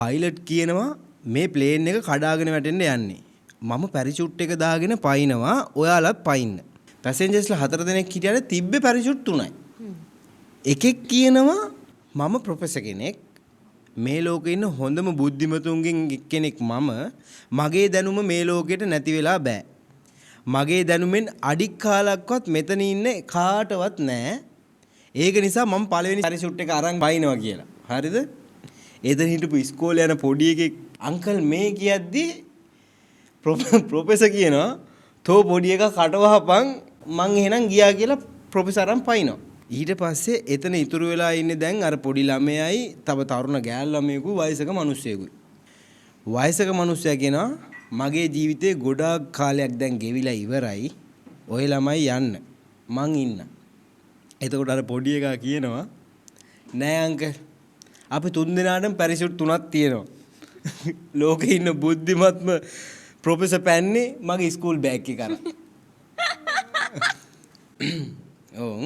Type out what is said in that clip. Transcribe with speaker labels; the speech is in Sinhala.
Speaker 1: පයිලට් කියනවා මේ ප්ලේන් එක කඩාගෙන වැටෙන්න යන්නේ. මම පැරිෂූට් එක දාගෙන පයින්නවා ඔයාලත් පයින්න. පැසෙන්ජර්ස්ලා 4 දෙනෙක් හිටියට තිබ්බේ පැරිෂූට් 3යි. එකෙක් කියනවා මම ප්‍රොෆෙසර් කෙනෙක් මේ ලෝකේ ඉන්න හොඳම බුද්ධිමතුන්ගෙන් එක්කෙනෙක් මගේ දැනුම මේ ලෝකෙට නැති වෙලා බෑ. මගේ දැනුමෙන් අඩික් කාලක්වත් මෙතන ඉන්න කාටවත් නැහැ. ඒක නිසා මම පළවෙනි පැරිෂූට් එක අරන් පයින්නවා කියලා. හරිද? එතන හිටපු ඉස්කෝලේ යන පොඩි එකෙක් අංකල් මේ කියද්දි ප්‍රොෆෙසර් කියනවා තෝ පොඩි එකා කටවහපන් මං එහෙනම් ගියා කියලා ප්‍රොෆෙසර් අරන් පයින්නවා. ඊට පස්සේ එතන ඉතුරු වෙලා ඉන්නේ දැන් අර පොඩි ළමයයි තව තරුණ ගෑල් ළමයෙකු වයසක මිනිස්සෙකුයි. වයසක මිනිස්සයා කියනවා මගේ ජීවිතේ ගොඩාක් කාලයක් දැන් ගෙවිලා ඉවරයි. ඔය ළමයි යන්න. මං ඉන්න. එතකොට අර පොඩි එකා කියනවා නෑ අංකල් අපි 3 දෙනාටම පැරිෂූට් 3ක් තියෙනවා. ලෝකේ ඉන්න බුද්ධිමත්ම ප්‍රොෆෙසර් පැන්නේ මගේ ස්කූල් බෑග් එක අරන්. ඔව්